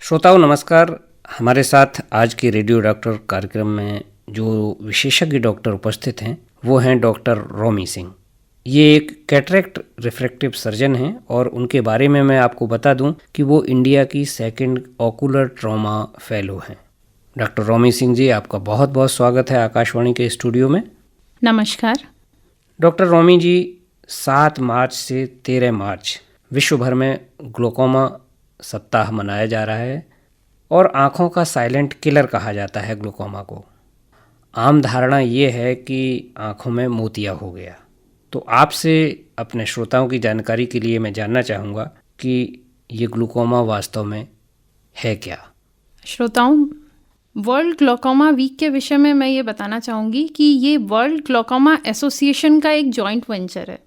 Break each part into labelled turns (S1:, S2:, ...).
S1: श्रोताओं नमस्कार। हमारे साथ आज के रेडियो डॉक्टर कार्यक्रम में जो विशेषज्ञ डॉक्टर उपस्थित हैं वो हैं डॉक्टर रोमी सिंह। ये एक कैटरेक्ट रिफ्रैक्टिव सर्जन हैं और उनके बारे में मैं आपको बता दूं कि वो इंडिया की सेकंड ऑकुलर ट्रॉमा फेलो हैं। डॉक्टर रोमी सिंह जी, आपका बहुत बहुत स्वागत है आकाशवाणी के स्टूडियो में।
S2: नमस्कार
S1: डॉक्टर रोमी जी, 7 मार्च से 13 मार्च विश्व भर में ग्लोकोमा सप्ताह मनाया जा रहा है और आँखों का साइलेंट किलर कहा जाता है ग्लोकोमा को। आम धारणा ये है कि आँखों में मोतिया हो गया। तो आपसे अपने श्रोताओं की जानकारी के लिए मैं जानना चाहूँगा कि ये ग्लूकोमा वास्तव में है क्या।
S2: श्रोताओं, वर्ल्ड ग्लोकोमा वीक के विषय में मैं ये बताना चाहूँगी कि ये वर्ल्ड ग्लोकोमा एसोसिएशन का एक जॉइंट वेंचर है।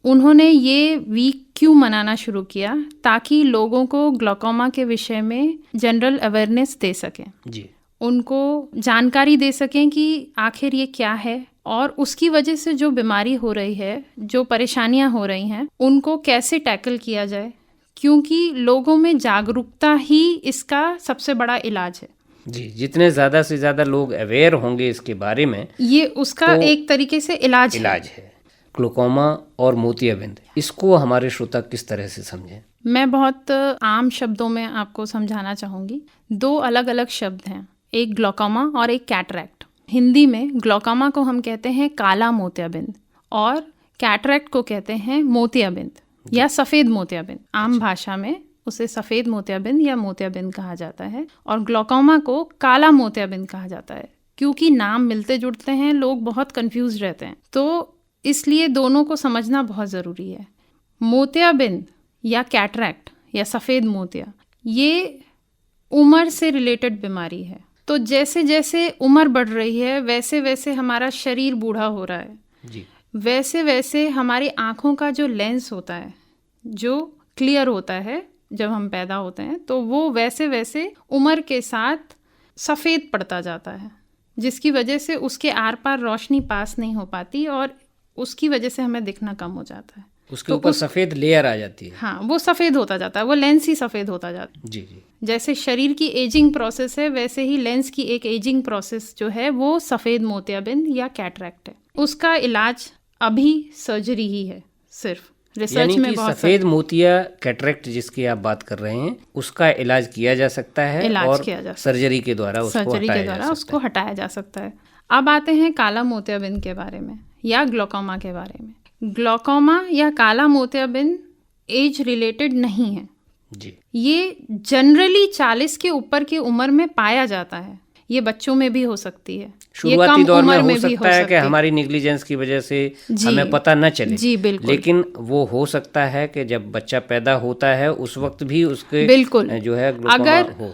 S2: उन्होंने ये वीक क्यों मनाना शुरू किया? ताकि लोगों को ग्लोकोमा के विषय में जनरल अवेयरनेस दे सकें
S1: जी,
S2: उनको जानकारी दे सकें कि आखिर ये क्या है और उसकी वजह से जो बीमारी हो रही है, जो परेशानियां हो रही हैं, उनको कैसे टैकल किया जाए, क्योंकि लोगों में जागरूकता ही इसका सबसे बड़ा इलाज है।
S1: जी, जितने ज़्यादा से ज़्यादा लोग अवेयर होंगे इसके बारे में,
S2: ये उसका
S1: तो
S2: एक तरीके से इलाज
S1: है। ग्लूकोमा और मोतियाबिंद, इसको हमारे श्रोता किस तरह से समझें?
S2: मैं बहुत आम शब्दों में आपको समझाना चाहूँगी। 2 अलग अलग शब्द हैं, एक ग्लोकोमा और एक कैटरैक्ट। हिंदी में ग्लोकोमा को हम कहते हैं काला मोतियाबिंद और कैटरैक्ट को कहते हैं मोतियाबिंद या सफ़ेद मोतियाबिंद। आम भाषा में उसे सफ़ेद मोतियाबिंद या मोतियाबिंद कहा जाता है और ग्लोकोमा को काला मोतियाबिंद कहा जाता है। क्योंकि नाम मिलते जुलते हैं, लोग बहुत कंफ्यूज रहते हैं, तो इसलिए दोनों को समझना बहुत ज़रूरी है। मोतियाबिंद या कैटरैक्ट या सफ़ेद मोतिया ये उम्र से रिलेटेड बीमारी है। तो जैसे जैसे उम्र बढ़ रही है वैसे वैसे हमारा शरीर बूढ़ा हो रहा है
S1: जी।
S2: वैसे वैसे हमारी आँखों का जो लेंस होता है, जो क्लियर होता है जब हम पैदा होते हैं, तो वो वैसे वैसे उम्र के साथ सफ़ेद पड़ता जाता है, जिसकी वजह से उसके आर पार रोशनी पास नहीं हो पाती और उसकी वजह से हमें दिखना कम हो जाता है।
S1: उसके ऊपर सफ़ेद लेयर आ जाती है।
S2: हाँ, वो सफ़ेद होता जाता है, वो लेंस ही सफ़ेद होता जाता है।
S1: जी जी।
S2: जैसे शरीर की एजिंग प्रोसेस है, वैसे ही लेंस की एक एजिंग प्रोसेस जो है वो सफ़ेद मोतियाबिंद या कैटरैक्ट है। उसका इलाज अभी सर्जरी ही है, सिर्फ रिसर्च में बहुत
S1: सफ़ेद मोतिया कैटरैक्ट जिसकी आप बात कर रहे हैं उसका इलाज किया जा सकता है और सर्जरी के द्वारा उसको
S2: हटाया जा सकता है। अब आते हैं काला मोतियाबिंद के बारे में या ग्लोकोमा के बारे में। ग्लोकोमा या काला मोतियाबिंद एज रिलेटेड नहीं है
S1: जी।
S2: ये जनरली 40 के ऊपर की उम्र में पाया जाता है। ये बच्चों में भी हो सकती है,
S1: शुरुआती दौर में हो सकता है कि हमारी नेग्लिजेंस की वजह से हमें पता न चले।
S2: जी बिल्कुल।
S1: लेकिन वो हो सकता है कि जब बच्चा पैदा होता है उस वक्त भी उसके
S2: बिल्कुल
S1: जो है ग्लोकोमा
S2: अगर
S1: हो।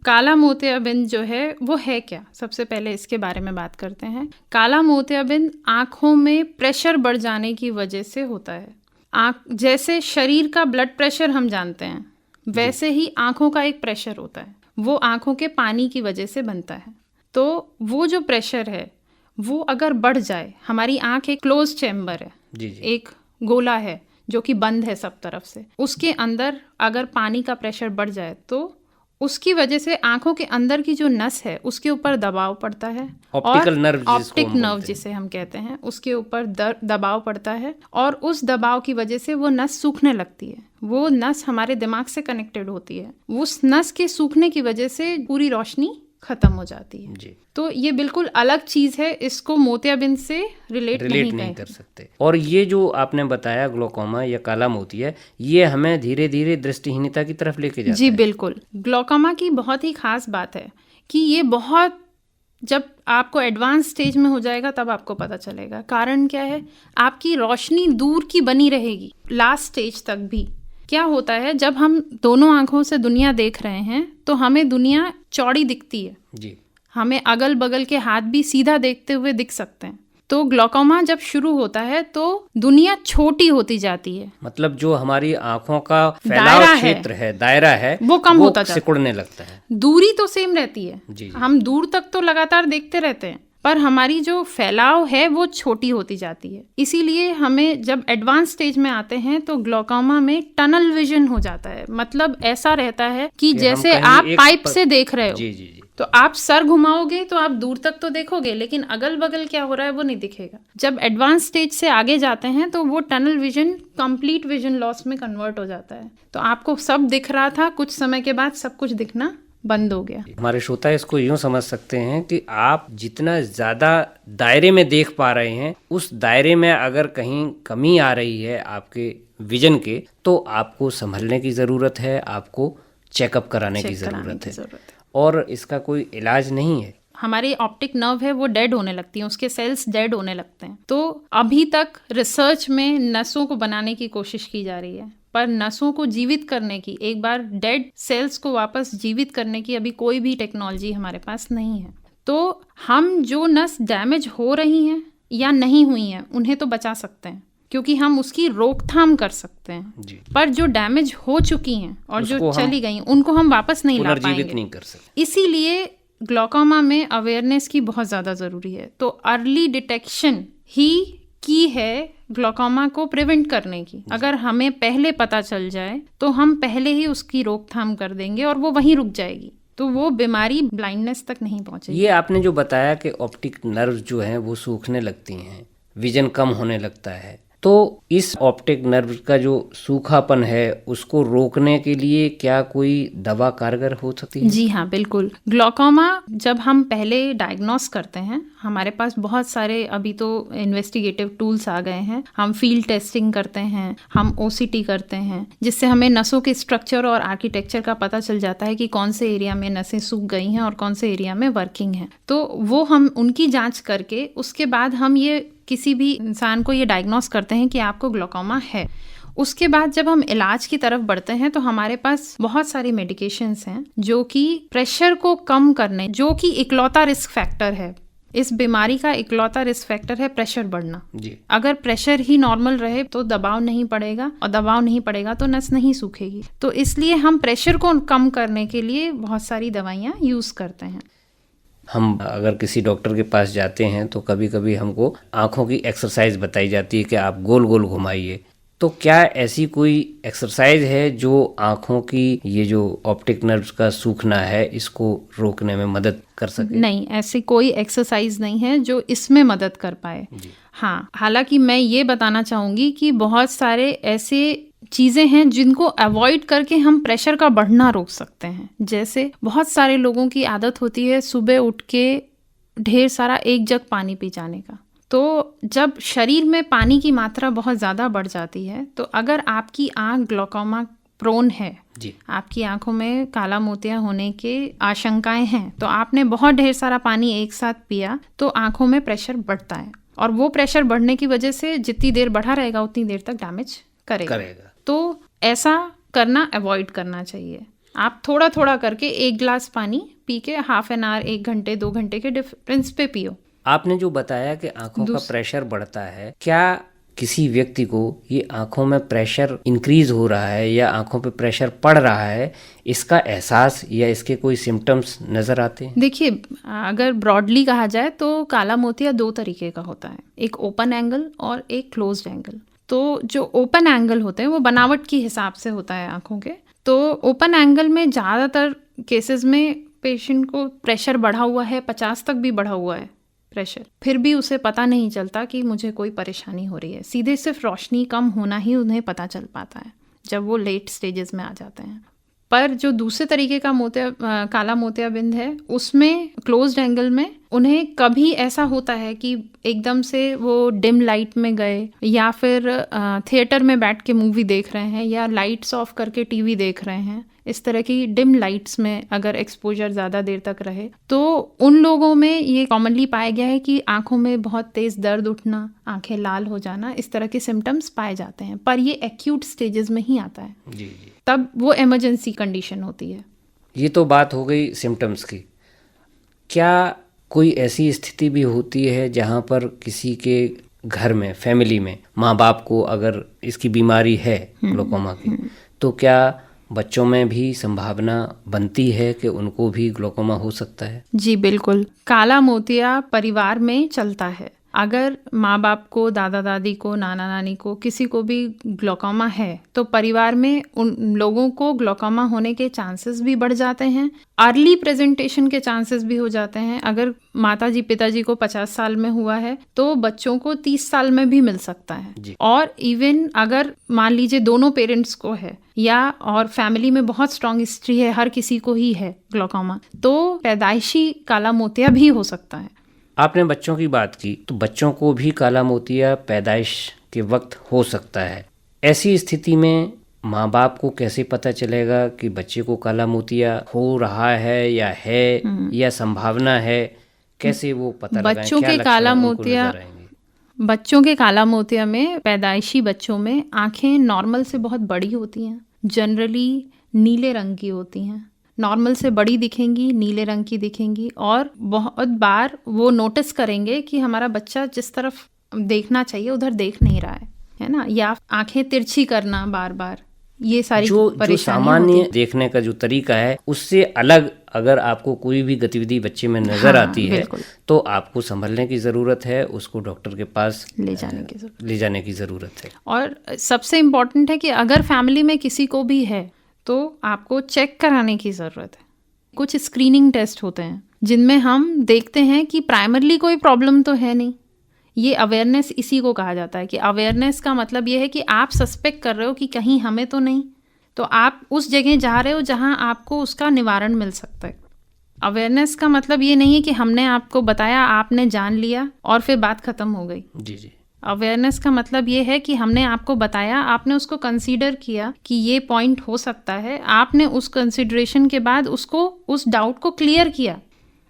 S2: काला मोतियाबिंद जो है वो है क्या, सबसे पहले इसके बारे में बात करते हैं। काला मोतियाबिंद आँखों में प्रेशर बढ़ जाने की वजह से होता है। आँख जैसे शरीर का ब्लड प्रेशर हम जानते हैं, वैसे ही आँखों का एक प्रेशर होता है, वो आँखों के पानी की वजह से बनता है। तो वो जो प्रेशर है वो अगर बढ़ जाए, हमारी आँख एक क्लोज चैम्बर है,
S1: जी जी।
S2: एक गोला है जो कि बंद है सब तरफ से, उसके अंदर अगर पानी का प्रेशर बढ़ जाए तो उसकी वजह से आंखों के अंदर की जो नस है उसके ऊपर दबाव पड़ता है।
S1: ऑप्टिकल
S2: नर्व जिसे हम कहते हैं, उसके ऊपर दबाव पड़ता है और उस दबाव की वजह से वो नस सूखने लगती है। वो नस हमारे दिमाग से कनेक्टेड होती है। उस नस के सूखने की वजह से पूरी रोशनी खत्म हो जाती है
S1: जी।
S2: तो ये बिल्कुल अलग चीज है, इसको मोतियाबिंद से रिलेट नहीं
S1: कर सकते। और ये जो आपने बताया ग्लोकोमा या काला मोतिया, ये हमें धीरे धीरे दृष्टिहीनता की तरफ लेके जाता है।
S2: जी बिल्कुल। ग्लोकोमा की बहुत ही खास बात है कि ये बहुत, जब आपको एडवांस स्टेज में हो जाएगा तब आपको पता चलेगा। कारण क्या है, आपकी रोशनी दूर की बनी रहेगी लास्ट स्टेज तक भी। क्या होता है, जब हम दोनों आंखों से दुनिया देख रहे हैं तो हमें दुनिया चौड़ी दिखती है
S1: जी।
S2: हमें अगल बगल के हाथ भी सीधा देखते हुए दिख सकते हैं। तो ग्लोकोमा जब शुरू होता है तो दुनिया छोटी होती जाती है,
S1: मतलब जो हमारी आंखों का फैलाव क्षेत्र है, दायरा है,
S2: वो कम होता जाता है,
S1: सिकुड़ने लगता है।
S2: दूरी तो सेम रहती है
S1: जी।
S2: हम दूर तक तो लगातार देखते रहते हैं, पर हमारी जो फैलाव है वो छोटी होती जाती है। इसीलिए हमें जब एडवांस स्टेज में आते हैं तो ग्लोकोमा में टनल विजन हो जाता है। मतलब ऐसा रहता है कि जैसे आप पाइप से देख रहे हो, जी। तो आप सर घुमाओगे तो आप दूर तक तो देखोगे, लेकिन अगल बगल क्या हो रहा है वो नहीं दिखेगा। जब एडवांस स्टेज से आगे जाते हैं तो वो tunnel vision complete vision loss में कन्वर्ट हो जाता है। तो आपको सब दिख रहा था, कुछ समय के बाद सब कुछ दिखना बंद हो गया।
S1: हमारे श्रोता इसको यूं समझ सकते हैं कि आप जितना ज्यादा दायरे में देख पा रहे हैं, उस दायरे में अगर कहीं कमी आ रही है आपके विजन के, तो आपको संभलने की जरूरत है, आपको चेकअप कराने की जरूरत है। और इसका कोई इलाज नहीं है।
S2: हमारी ऑप्टिक नर्व है वो डेड होने लगती है, उसके सेल्स डेड होने लगते हैं। तो अभी तक रिसर्च में नसों को बनाने की कोशिश की जा रही है, पर नसों को जीवित करने की, एक बार डेड सेल्स को वापस जीवित करने की अभी कोई भी टेक्नोलॉजी हमारे पास नहीं है। तो हम जो नस डैमेज हो रही हैं या नहीं हुई हैं उन्हें तो बचा सकते हैं, क्योंकि हम उसकी रोकथाम कर सकते हैं जी। पर जो डैमेज हो चुकी हैं और जो चली गई उनको हम वापस नहीं ला पाएंगे, नहीं कर सकते। इसीलिए ग्लोकोमा में अवेयरनेस की बहुत ज़्यादा ज़रूरी है। तो अर्ली डिटेक्शन ही की है ग्लोकोमा को प्रिवेंट करने की। अगर हमें पहले पता चल जाए तो हम पहले ही उसकी रोकथाम कर देंगे और वो वहीं रुक जाएगी, तो वो बीमारी ब्लाइंडनेस तक नहीं पहुंचेगी।
S1: ये आपने जो बताया कि ऑप्टिक नर्व जो हैं वो सूखने लगती हैं, विजन कम होने लगता है, तो इस ऑप्टिक नर्व का जो सूखापन है उसको रोकने के लिए क्या कोई दवा कारगर हो सकती है?
S2: जी हाँ, बिल्कुल। ग्लोकोमा जब हम पहले डायग्नोस करते हैं, हमारे पास बहुत सारे अभी तो इन्वेस्टिगेटिव टूल्स आ गए हैं। हम फील्ड टेस्टिंग करते हैं, हम OCT करते हैं, जिससे हमें नसों के स्ट्रक्चर और आर्किटेक्चर का पता चल जाता है कि कौन से एरिया में नसें सूख गई हैं और कौन से एरिया में वर्किंग है। तो वो हम उनकी जांच करके उसके बाद हम ये किसी भी इंसान को ये डायग्नोस करते हैं कि आपको ग्लोकोमा है। उसके बाद जब हम इलाज की तरफ बढ़ते हैं तो हमारे पास बहुत सारी मेडिकेशंस हैं जो कि प्रेशर को कम करने, जो कि इकलौता रिस्क फैक्टर है इस बीमारी का, इकलौता रिस्क फैक्टर है प्रेशर बढ़ना जी। अगर प्रेशर ही नॉर्मल रहे तो दबाव नहीं पड़ेगा, और दबाव नहीं पड़ेगा तो नस नहीं सूखेगी। तो इसलिए हम प्रेशर को कम करने के लिए बहुत सारी दवाइयाँ यूज करते हैं।
S1: हम अगर किसी डॉक्टर के पास जाते हैं तो कभी कभी हमको आँखों की एक्सरसाइज बताई जाती है कि आप गोल गोल घुमाइए। तो क्या ऐसी कोई एक्सरसाइज है जो आँखों की ये जो ऑप्टिक नर्व्स का सूखना है इसको रोकने में मदद कर सके?
S2: नहीं, ऐसी कोई एक्सरसाइज नहीं है जो इसमें मदद कर पाए। हाँ, हालांकि मैं ये बताना चाहूँगी कि बहुत सारे ऐसे चीज़ें हैं जिनको अवॉइड करके हम प्रेशर का बढ़ना रोक सकते हैं। जैसे बहुत सारे लोगों की आदत होती है सुबह उठ के ढेर सारा एक जग पानी पी जाने का। तो जब शरीर में पानी की मात्रा बहुत ज़्यादा बढ़ जाती है तो अगर आपकी आँख ग्लोकोमा प्रोन है जी, आपकी आंखों में काला मोतिया होने के आशंकाएं हैं, तो आपने बहुत ढेर सारा पानी एक साथ पिया तो आंखों में प्रेशर बढ़ता है, और वो प्रेशर बढ़ने की वजह से जितनी देर बढ़ा रहेगा उतनी देर तक डैमेज करेगा। तो ऐसा करना अवॉइड करना चाहिए। आप थोड़ा थोड़ा करके एक गिलास पानी पी के हाफ एन आवर, 1 घंटे 2 घंटे के डिफरेंस पे पियो।
S1: आपने जो बताया कि आंखों का प्रेशर बढ़ता है, क्या किसी व्यक्ति को ये आंखों में प्रेशर इंक्रीज हो रहा है या आंखों पे प्रेशर पड़ रहा है, इसका एहसास या इसके कोई सिम्टम्स नजर आते हैं?
S2: देखिए, अगर ब्रॉडली कहा जाए तो काला मोतिया 2 तरीके का होता है, एक ओपन एंगल और एक क्लोज्ड एंगल। तो जो ओपन एंगल होते हैं वो बनावट के हिसाब से होता है आंखों के। तो ओपन एंगल में ज़्यादातर केसेस में पेशेंट को प्रेशर बढ़ा हुआ है, 50 तक भी बढ़ा हुआ है प्रेशर, फिर भी उसे पता नहीं चलता कि मुझे कोई परेशानी हो रही है। सीधे सिर्फ रोशनी कम होना ही उन्हें पता चल पाता है जब वो लेट स्टेजेस में आ जाते हैं। पर जो दूसरे तरीके का काला मोतियाबिंद है, उसमें क्लोज्ड एंगल में उन्हें कभी ऐसा होता है कि एकदम से वो डिम लाइट में गए, या फिर थिएटर में बैठ के मूवी देख रहे हैं, या लाइट्स ऑफ करके टीवी देख रहे हैं, इस तरह की डिम लाइट्स में अगर एक्सपोजर ज़्यादा देर तक रहे तो उन लोगों में ये कॉमनली पाया गया है कि आंखों में बहुत तेज़ दर्द उठना, आंखें लाल हो जाना, इस तरह के सिम्टम्स पाए जाते हैं। पर ये एक्यूट स्टेजेस में ही आता है जी। तब वो इमरजेंसी कंडीशन होती है।
S1: ये तो बात हो गई सिम्टम्स की। क्या कोई ऐसी स्थिति भी होती है जहाँ पर किसी के घर में, फैमिली में, माँ बाप को अगर इसकी बीमारी है ग्लोकोमा की, तो क्या बच्चों में भी संभावना बनती है कि उनको भी ग्लोकोमा हो सकता है?
S2: जी बिल्कुल, काला मोतिया परिवार में चलता है। अगर माँ बाप को, दादा दादी को, नाना नानी को, किसी को भी ग्लोकोमा है तो परिवार में उन लोगों को ग्लोकोमा होने के चांसेस भी बढ़ जाते हैं। अर्ली प्रेजेंटेशन के चांसेस भी हो जाते हैं। अगर माताजी पिताजी को 50 साल में हुआ है तो बच्चों को 30 साल में भी मिल सकता है। और इवन अगर मान लीजिए दोनों पेरेंट्स को है या और फैमिली में बहुत स्ट्रॉन्ग हिस्ट्री है, हर किसी को ही है ग्लोकोमा, तो पैदाइशी काला मोतिया भी हो सकता है।
S1: आपने बच्चों की बात की, तो बच्चों को भी काला मोतिया पैदाइश के वक्त हो सकता है। ऐसी स्थिति में माँ बाप को कैसे पता चलेगा कि बच्चे को काला मोतिया हो रहा है या संभावना है? कैसे वो पता लगाएं?
S2: बच्चों के काला मोतिया में, पैदाइशी बच्चों में आंखें नॉर्मल से बहुत बड़ी होती हैं, जनरली नीले रंग की होती हैं। नॉर्मल से बड़ी दिखेंगी, नीले रंग की दिखेंगी, और बहुत बार वो नोटिस करेंगे कि हमारा बच्चा जिस तरफ देखना चाहिए उधर देख नहीं रहा है ना, या आंखें तिरछी करना बार बार, ये सारी
S1: जो सामान्य देखने का जो तरीका है उससे अलग अगर आपको कोई भी गतिविधि बच्चे में नजर आती है तो आपको संभलने की ज़रूरत है, उसको डॉक्टर के पास ले जाने की ज़रूरत है।
S2: और सबसे इम्पोर्टेंट है कि अगर फैमिली में किसी को भी है तो आपको चेक कराने की ज़रूरत है। कुछ स्क्रीनिंग टेस्ट होते हैं जिनमें हम देखते हैं कि प्राइमरली कोई प्रॉब्लम तो है नहीं। ये अवेयरनेस इसी को कहा जाता है कि अवेयरनेस का मतलब ये है कि आप सस्पेक्ट कर रहे हो कि कहीं हमें तो नहीं, तो आप उस जगह जा रहे हो जहां आपको उसका निवारण मिल सकता है। अवेयरनेस का मतलब ये नहीं है कि हमने आपको बताया, आपने जान लिया और फिर बात खत्म हो गई।
S1: जी।
S2: अवेयरनेस का मतलब ये है कि हमने आपको बताया, आपने उसको कंसीडर किया कि ये पॉइंट हो सकता है, आपने उस कंसीडरेशन के बाद उसको, उस डाउट को क्लियर किया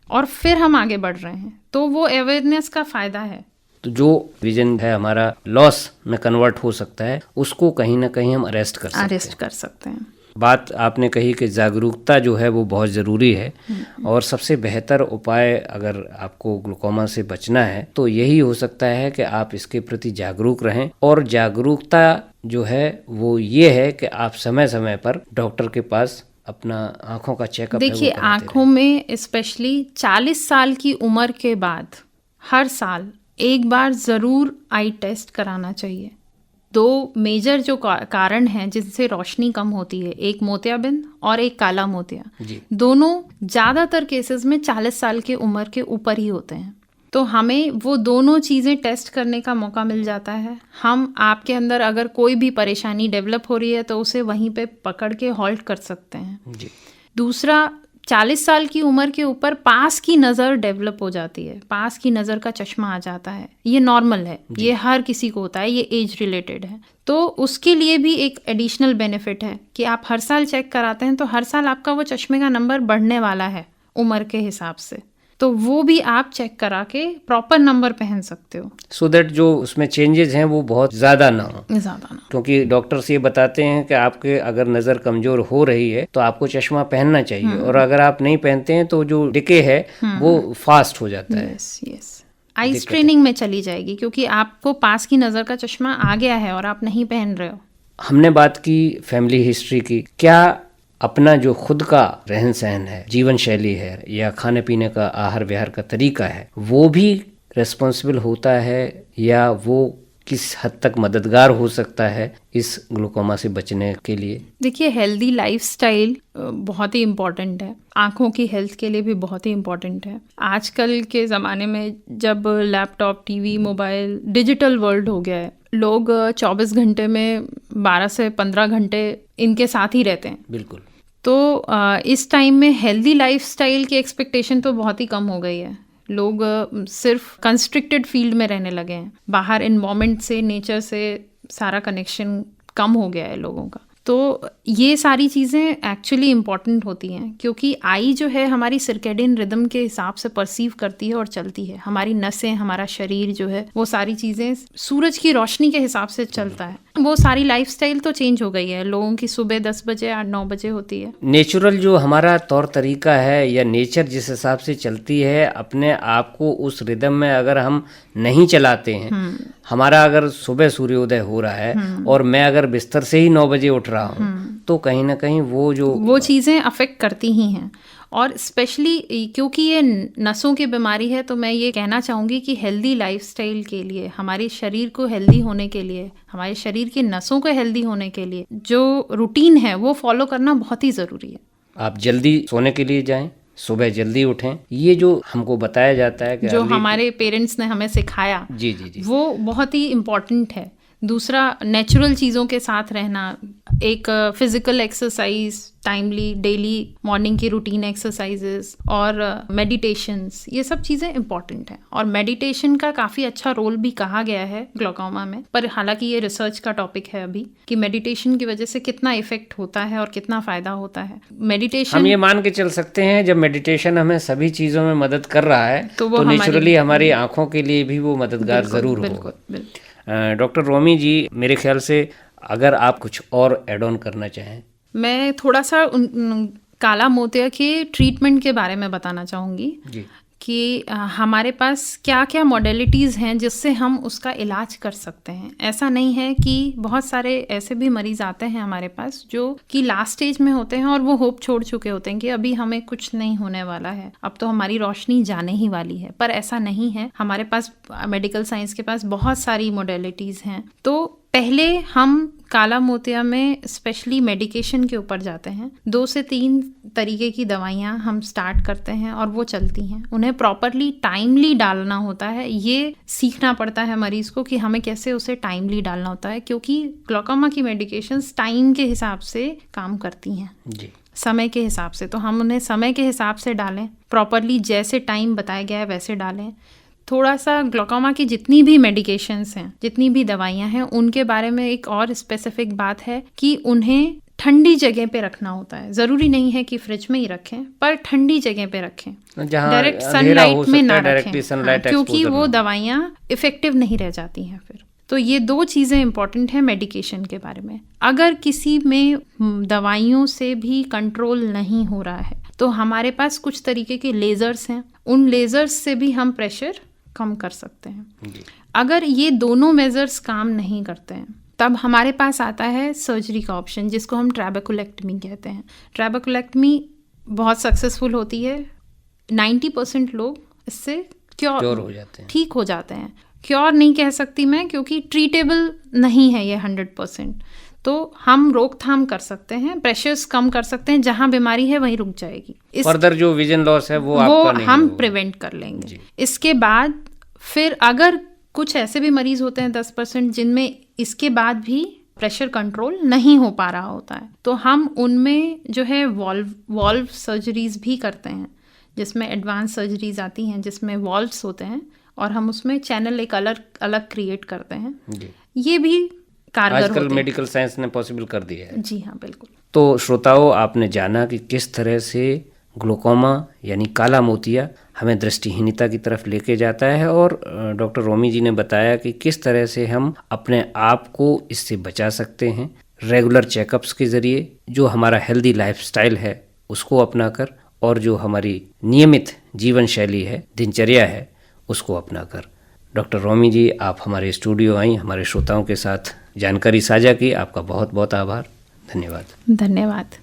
S2: और फिर हम आगे बढ़ रहे हैं, तो वो अवेयरनेस का फ़ायदा है।
S1: तो जो विजन है हमारा लॉस में कन्वर्ट हो सकता है, उसको कहीं ना कहीं हम अरेस्ट कर सकते हैं। बात आपने कही कि जागरूकता जो है वो बहुत ज़रूरी है, और सबसे बेहतर उपाय अगर आपको ग्लूकोमा से बचना है तो यही हो सकता है कि आप इसके प्रति जागरूक रहें। और जागरूकता जो है वो ये है कि आप समय समय पर डॉक्टर के पास अपना आँखों का चेकअप,
S2: देखिए आँखों में स्पेशली 40 साल की उम्र के बाद हर साल एक बार ज़रूर आई टेस्ट कराना चाहिए। 2 मेजर जो कारण हैं जिनसे रोशनी कम होती है, एक मोतियाबिंद और एक काला मोतिया, दोनों ज़्यादातर केसेस में 40 साल के उम्र के ऊपर ही होते हैं। तो हमें वो दोनों चीज़ें टेस्ट करने का मौका मिल जाता है। हम आपके अंदर अगर कोई भी परेशानी डेवलप हो रही है तो उसे वहीं पे पकड़ के हॉल्ट कर सकते हैं। दूसरा, 40 साल की उम्र के ऊपर पास की नज़र डेवलप हो जाती है, पास की नज़र का चश्मा आ जाता है। ये नॉर्मल है, ये हर किसी को होता है, ये एज रिलेटेड है। तो उसके लिए भी एक एडिशनल बेनिफिट है कि आप हर साल चेक कराते हैं तो हर साल आपका वो चश्मे का नंबर बढ़ने वाला है उम्र के हिसाब से, तो वो भी आप चेक करा के प्रॉपर नंबर पहन सकते हो,
S1: सो दैट जो उसमें चेंजेस हैं वो बहुत ज़्यादा ना हो। क्योंकि डॉक्टर्स ये बताते हैं कि आपके अगर नज़र कमज़ोर हो रही है तो आपको चश्मा पहनना चाहिए, और अगर आप नहीं पहनते हैं तो जो डिके है वो फास्ट हो जाता है।
S2: आई स्ट्रेनिंग में चली जाएगी क्योंकि आपको पास की नज़र का चश्मा आ गया है और आप नहीं पहन रहे हो।
S1: हमने बात की फैमिली हिस्ट्री की, क्या अपना जो खुद का रहन सहन है, जीवन शैली है, या खाने पीने का आहार विहार का तरीका है, वो भी रिस्पॉन्सिबल होता है या वो किस हद तक मददगार हो सकता है इस ग्लूकोमा से बचने के लिए?
S2: देखिए, हेल्दी लाइफस्टाइल बहुत ही इम्पॉर्टेंट है, आँखों की हेल्थ के लिए भी बहुत ही इम्पॉर्टेंट है। आजकल के ज़माने में जब laptop, TV, mobile, digital world हो गया है, लोग 24 घंटे में 12 से 15 घंटे इनके साथ ही रहते हैं।
S1: बिल्कुल।
S2: तो इस टाइम में हेल्दी लाइफस्टाइल की एक्सपेक्टेशन तो बहुत ही कम हो गई है। लोग सिर्फ कंस्ट्रिक्टेड फील्ड में रहने लगे हैं, बाहर एनवायरनमेंट से, नेचर से सारा कनेक्शन कम हो गया है लोगों का। तो ये सारी चीज़ें एक्चुअली इम्पॉर्टेंट होती हैं क्योंकि आई जो है हमारी सर्केडियन रिदम के हिसाब से परसीव करती है और चलती है। हमारी नसें, हमारा शरीर जो है वो सारी चीज़ें सूरज की रोशनी के हिसाब से चलता है। वो सारी लाइफस्टाइल तो चेंज हो गई है, लोगों की सुबह 10 बजे 8-9 बजे होती है।
S1: नेचुरल जो हमारा तौर तरीका है या नेचर जिस हिसाब से चलती है, अपने आप को उस रिदम में अगर हम नहीं चलाते हैं, हमारा अगर सुबह सूर्योदय हो रहा है और मैं अगर बिस्तर से ही 9 बजे उठ रहा रहा हूँ तो कहीं ना कहीं वो
S2: चीज़ें अफेक्ट करती ही हैं। और स्पेशली क्योंकि ये नसों की बीमारी है, तो मैं ये कहना चाहूँगी कि हेल्दी लाइफस्टाइल के लिए, हमारे शरीर को हेल्दी होने के लिए, हमारे शरीर की नसों को हेल्दी होने के लिए जो रूटीन है वो फॉलो करना बहुत ही ज़रूरी है।
S1: आप जल्दी सोने के लिए जाएं, सुबह जल्दी उठें, ये जो हमको बताया जाता है कि
S2: जो हमारे पेरेंट्स ने हमें सिखाया,
S1: जी जी जी,
S2: वो बहुत ही इम्पॉर्टेंट है। दूसरा, नेचुरल चीज़ों के साथ रहना, एक physical exercise, timely daily morning की रूटीन एक्सरसाइजेस और मेडिटेशंस, ये सब चीज़ें इंपॉर्टेंट हैं। और मेडिटेशन का काफ़ी अच्छा रोल भी कहा गया है ग्लोकोमा में, पर हालांकि ये रिसर्च का टॉपिक है अभी कि मेडिटेशन की वजह से कितना इफेक्ट होता है और कितना फ़ायदा होता है। मेडिटेशन,
S1: हम ये मान के चल सकते हैं जब मेडिटेशन हमें सभी चीज़ों में मदद कर रहा है
S2: तो
S1: नेचुरली हमारी आँखों के लिए भी वो मददगार ज़रूर होगा।
S2: बिल्कुल।
S1: डॉक्टर रोमी जी, मेरे ख्याल से अगर आप कुछ और ऐड ऑन करना चाहें।
S2: मैं थोड़ा सा काला मोतिया के ट्रीटमेंट के बारे में बताना चाहूँगी
S1: जी,
S2: कि हमारे पास क्या क्या मॉडलिटीज़ हैं जिससे हम उसका इलाज कर सकते हैं। ऐसा नहीं है कि बहुत सारे ऐसे भी मरीज़ आते हैं हमारे पास जो कि लास्ट स्टेज में होते हैं और वो होप छोड़ चुके होते हैं कि अभी हमें कुछ नहीं होने वाला है, अब तो हमारी रोशनी जाने ही वाली है। पर ऐसा नहीं है, हमारे पास मेडिकल साइंस के पास बहुत सारी मॉडलिटीज़ हैं। तो पहले हम काला मोतिया में स्पेशली मेडिकेशन के ऊपर जाते हैं। 2 से 3 तरीके की दवाइयाँ हम स्टार्ट करते हैं और वो चलती हैं। उन्हें प्रॉपरली टाइमली डालना होता है, ये सीखना पड़ता है मरीज़ को कि हमें कैसे उसे टाइमली डालना होता है, क्योंकि ग्लोकोमा की मेडिकेशंस टाइम के हिसाब से काम करती हैं
S1: जी,
S2: समय के हिसाब से। तो हम उन्हें समय के हिसाब से डालें, प्रॉपरली जैसे टाइम बताया गया है वैसे डालें। थोड़ा सा ग्लोकोमा की जितनी भी मेडिकेशंस हैं, जितनी भी दवाइयाँ हैं, उनके बारे में एक और स्पेसिफिक बात है कि उन्हें ठंडी जगह पे रखना होता है। ज़रूरी नहीं है कि फ्रिज में ही रखें, पर ठंडी जगह पे रखें, डायरेक्ट सनलाइट में ना रखें, क्योंकि वो दवाइयाँ इफ़ेक्टिव नहीं रह जाती हैं फिर। तो ये 2 चीज़ें इंपॉर्टेंट हैं मेडिकेशन के बारे में। अगर किसी में दवाइयों से भी कंट्रोल नहीं हो रहा है तो हमारे पास कुछ तरीके के लेज़र्स हैं, उन लेज़र्स से भी हम प्रेशर कम कर सकते हैं। अगर ये दोनों मेजर्स काम नहीं करते हैं तब हमारे पास आता है सर्जरी का ऑप्शन, जिसको हम ट्रैबेकुलेक्टमी कहते हैं। ट्रैबेकुलेक्टमी बहुत सक्सेसफुल होती है, 90% लोग इससे क्योर हो जाते हैं, ठीक हो जाते हैं। क्योर नहीं कह सकती मैं, क्योंकि ट्रीटेबल नहीं है ये 100%। तो हम रोकथाम कर सकते हैं, प्रेशर्स कम कर सकते हैं, जहां बीमारी है वहीं रुक जाएगी।
S1: फर्दर जो विजन लॉस है वो आपका नहीं
S2: हम प्रिवेंट कर लेंगे। इसके बाद फिर अगर कुछ ऐसे भी मरीज होते हैं 10% जिनमें इसके बाद भी प्रेशर कंट्रोल नहीं हो पा रहा होता है, तो हम उनमें जो है वॉल्व सर्जरीज भी करते हैं, जिसमें एडवांस सर्जरीज आती हैं जिसमें वॉल्व्स होते हैं और हम उसमें चैनल एक अलग क्रिएट करते हैं। ये भी कारगर होते हैं।
S1: आजकल मेडिकल साइंस ने पॉसिबल कर दिया है।
S2: जी हाँ, बिल्कुल।
S1: तो श्रोताओं, आपने जाना कि किस तरह से ग्लोकोमा यानी काला मोतिया हमें दृष्टिहीनता की तरफ लेके जाता है, और डॉक्टर रोमी जी ने बताया कि किस तरह से हम अपने आप को इससे बचा सकते हैं रेगुलर चेकअप्स के ज़रिए, जो हमारा हेल्दी लाइफस्टाइल है उसको अपनाकर, और जो हमारी नियमित जीवन शैली है, दिनचर्या है, उसको अपनाकर। डॉक्टर रोमी जी, आप हमारे स्टूडियो आई, हमारे श्रोताओं के साथ जानकारी साझा की, आपका बहुत बहुत आभार। धन्यवाद।
S2: धन्यवाद।